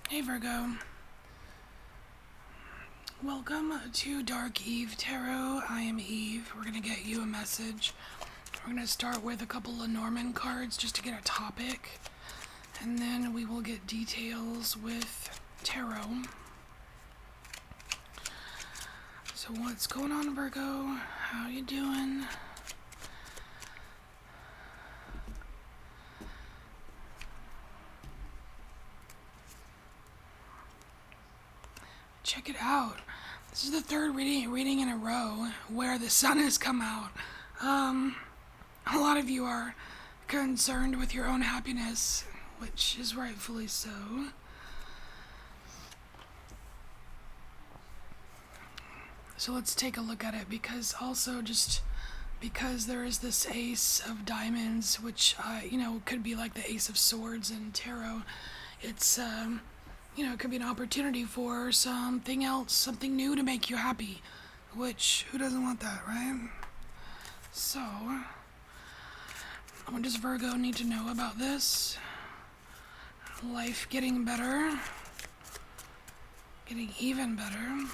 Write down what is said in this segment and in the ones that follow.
Hey Virgo, welcome to Dark Eve Tarot. I am Eve. We're going to get you a message. We're going to start with a couple of Norman cards just to get a topic, and then we will get details with tarot. So what's going on, Virgo? How you doing? Check it out. This is the third reading in a row where the sun has come out. A lot of you are concerned with your own happiness, which is rightfully so. So let's take a look at it, because there is this Ace of Diamonds, which could be like the Ace of Swords in tarot. It's it could be an opportunity for something else, something new to make you happy, which, who doesn't want that, right? So, what does Virgo need to know about this? Life getting better, getting even better.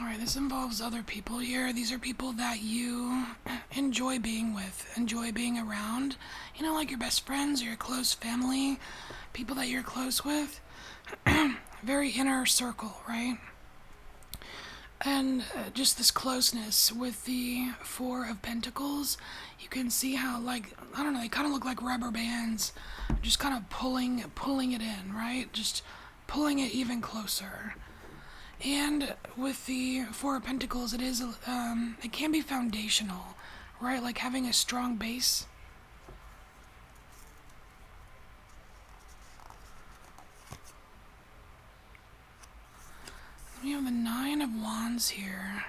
Alright, this involves other people here. These are people that you enjoy being with, enjoy being around. You know, like your best friends or your close family, people that you're close with. Very inner circle, right? And just this closeness with the Four of Pentacles. You can see how, like, I don't know, they kind of look like rubber bands. Just kind of pulling it in, right? Just pulling it even closer. And with the Four of Pentacles, it can be foundational, right? Like having a strong base. We have the Nine of Wands here.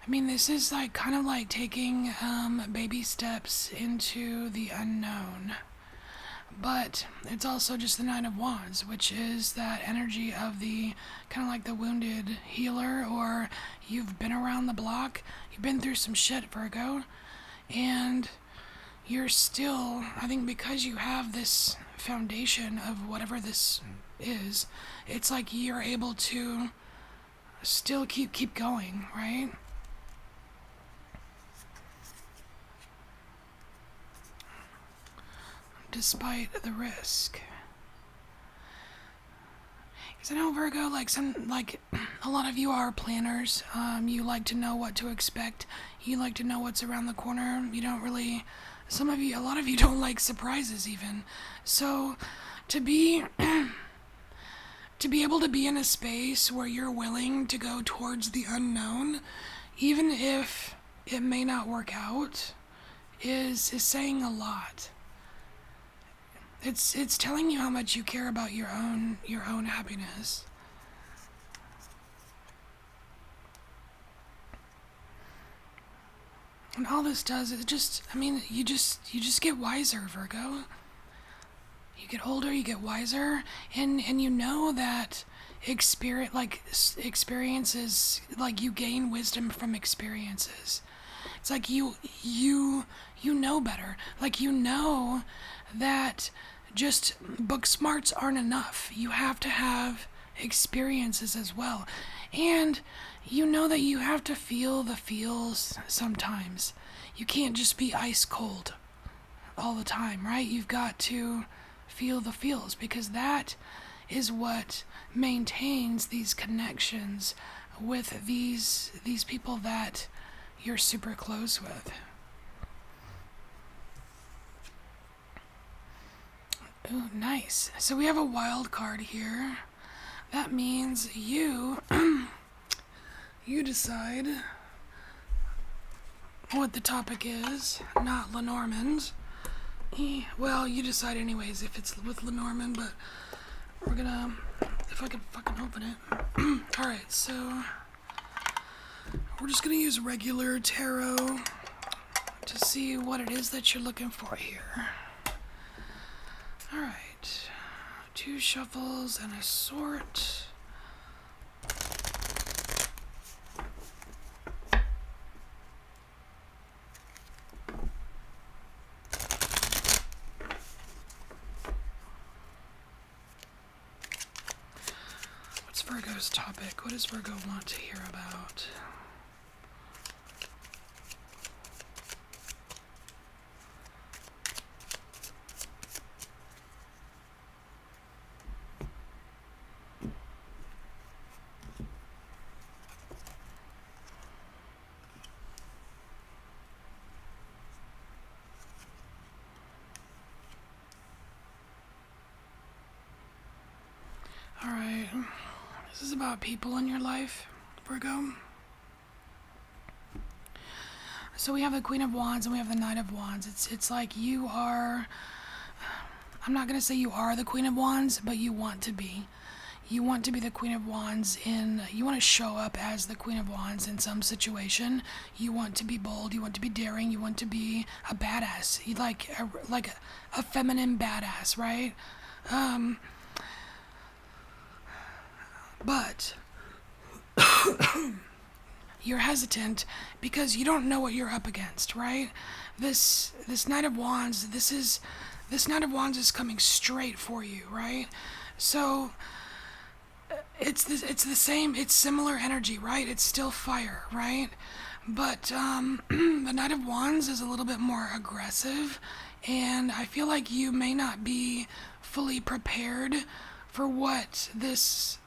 I mean, this is like kind of like taking baby steps into the unknown. But it's also just the Nine of Wands, which is that energy of the kind of like the wounded healer, or you've been around the block, you've been through some shit, Virgo, and you're still, I think because you have this foundation of whatever this is, it's like you're able to still keep going, right? Despite the risk. Because I know, Virgo, like a lot of you are planners. You like to know what to expect. You like to know what's around the corner. You don't really, a lot of you don't like surprises even. So to be able to be in a space where you're willing to go towards the unknown, even if it may not work out, is saying a lot. It's telling you how much you care about your own happiness. And all this does is you just get wiser, Virgo. You get older, you get wiser, and you know that experiences, like you gain wisdom from experiences. It's like you know better. Like you know that just book smarts aren't enough. You have to have experiences as well. And you know that you have to feel the feels sometimes. You can't just be ice cold all the time, right? You've got to feel the feels, because that is what maintains these connections with these people that you're super close with. Ooh, nice. So we have a wild card here. That means you decide what the topic is, not Lenormand. Well, you decide anyways if it's with Lenormand, but we're gonna, if I can fucking open it. Alright, so we're just going to use regular tarot to see what it is that you're looking for here. All right. 2 shuffles and a sort. What's Virgo's topic? What does Virgo want to hear about? Alright, this is about people in your life, Virgo. So we have the Queen of Wands and we have the Knight of Wands. It's like you are, I'm not going to say you are the Queen of Wands, but you want to be. You want to be the Queen of Wands you want to show up as the Queen of Wands in some situation. You want to be bold, you want to be daring, you want to be a badass. You like a feminine badass, right? But you're hesitant because you don't know what you're up against, right? This Knight of Wands, this Knight of Wands is coming straight for you, right? So it's the same, it's similar energy, right? It's still fire, right? But the Knight of Wands is a little bit more aggressive, and I feel like you may not be fully prepared for what this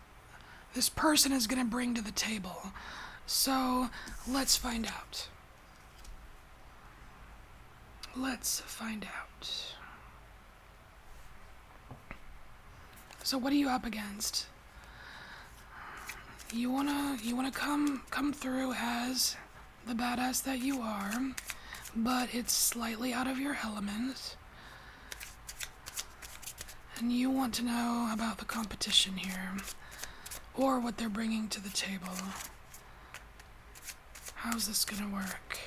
person is going to bring to the table. So let's find out. Let's find out. So what are you up against? You wanna come through as the badass that you are, but it's slightly out of your element. And you want to know about the competition here, or what they're bringing to the table. How's this gonna work?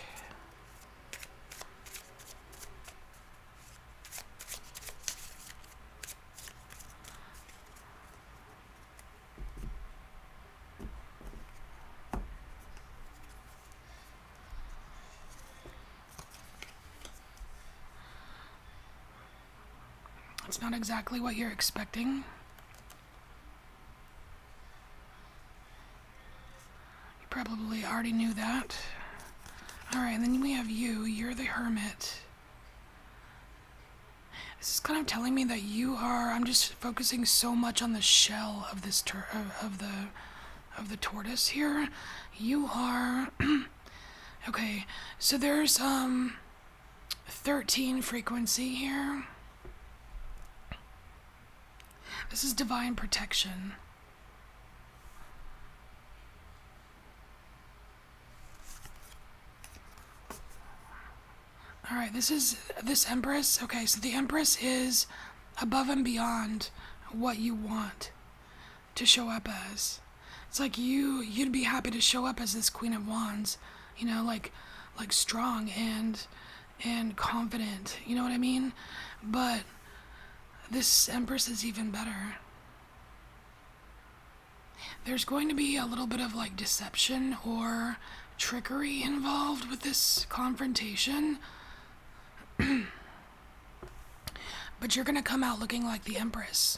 It's not exactly what you're expecting. You probably already knew that. Alright, and then we have you. You're the Hermit. This is kind of telling me that you are... I'm just focusing so much on the shell of this of the tortoise here. You are... Okay, so there's 13 frequency here. This is divine protection. Alright, this Empress. Okay, so the Empress is above and beyond what you want to show up as. It's like you'd be happy to show up as this Queen of Wands, you know, like strong and confident, you know what I mean? But this Empress is even better. There's going to be a little bit of like deception or trickery involved with this confrontation. But you're gonna come out looking like the Empress,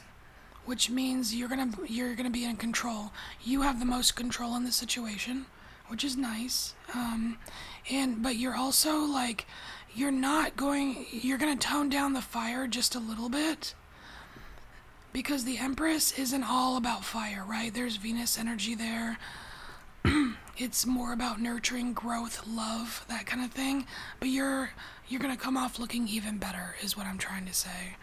which means you're gonna be in control. You have the most control in the situation, which is nice. But you're also like, you're gonna tone down the fire just a little bit. Because the Empress isn't all about fire, right? There's Venus energy there. It's more about nurturing, growth, love, that kind of thing. But you're gonna come off looking even better, is what I'm trying to say.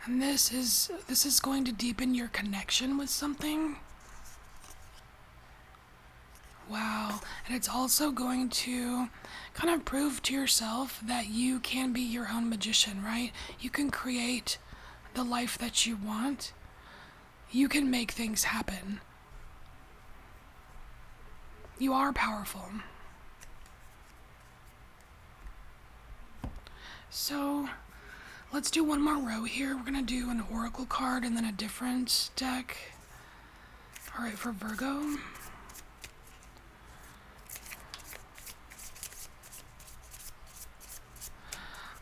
And this is going to deepen your connection with something. Wow. And it's also going to kind of prove to yourself that you can be your own magician, right? You can create the life that you want. You can make things happen. You are powerful. So, let's do one more row here. We're going to do an oracle card and then a different deck. All right, for Virgo.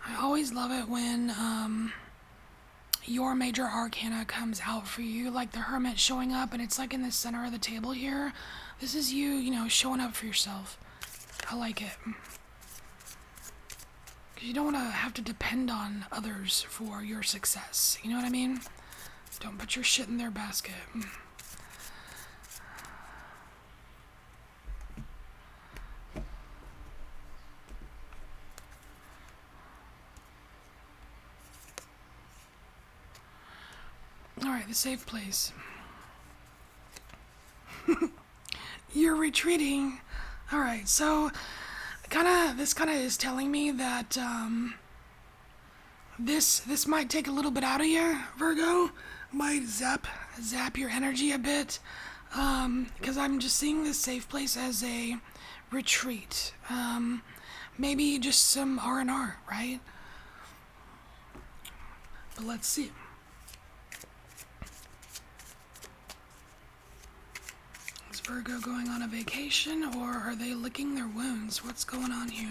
I always love it when your major arcana comes out for you, like the Hermit showing up, and it's like in the center of the table here. This is you, you know, showing up for yourself. I like it. Because you don't want to have to depend on others for your success. You know what I mean? Don't put your shit in their basket. Alright, the safe place. You're retreating. Alright, so this kinda is telling me that this might take a little bit out of you, Virgo. Might zap your energy a bit. Because I'm just seeing this safe place as a retreat. Maybe just some R&R, right? But let's see. Is Virgo going on a vacation, or are they licking their wounds? What's going on here?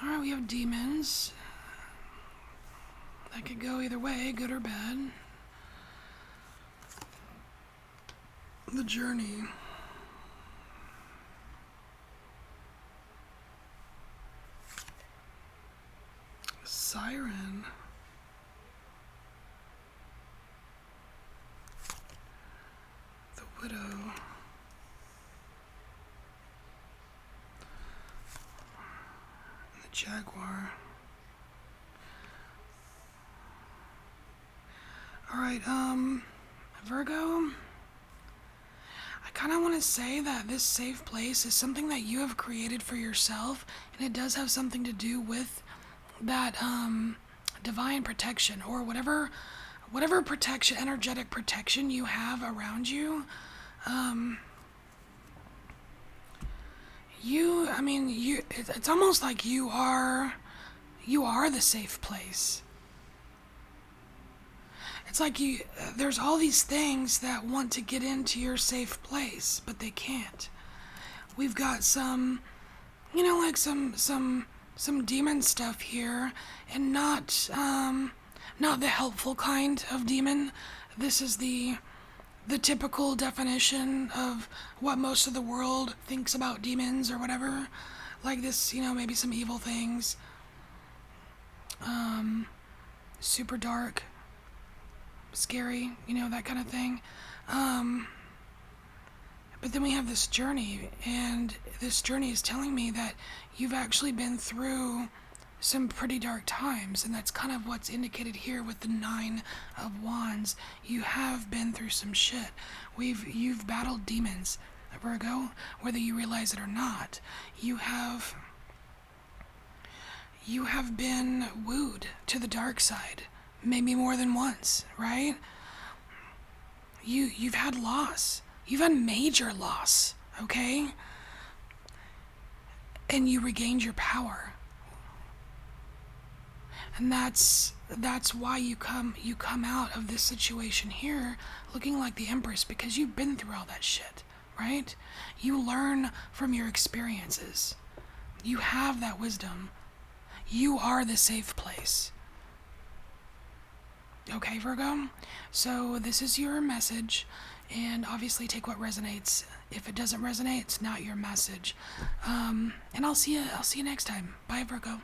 Alright, we have demons. That could go either way, good or bad. The journey. Siren. The widow. The jaguar. Alright, Virgo, I kind of want to say that this safe place is something that you have created for yourself, and it does have something to do with that, divine protection, or whatever protection, energetic protection you have around you. It's almost like you are the safe place. It's like there's all these things that want to get into your safe place, but they can't. We've got some, like some demon stuff here, and not the helpful kind of demon. This is the typical definition of what most of the world thinks about demons or whatever. Like this, maybe some evil things. Super dark. Scary, that kind of thing. But then we have this journey, and this journey is telling me that you've actually been through some pretty dark times, and that's kind of what's indicated here with the 9 of Wands. You have been through some shit. You've battled demons, Virgo, whether you realize it or not. You have been wooed to the dark side. Maybe more than once, right? You've had loss. You've had major loss, okay? And you regained your power. And that's why you come out of this situation here looking like the Empress, because you've been through all that shit, right? You learn from your experiences. You have that wisdom. You are the safe place. Okay, Virgo? So this is your message, and obviously take what resonates. If it doesn't resonate, it's not your message. And I'll see you next time. Bye, Virgo.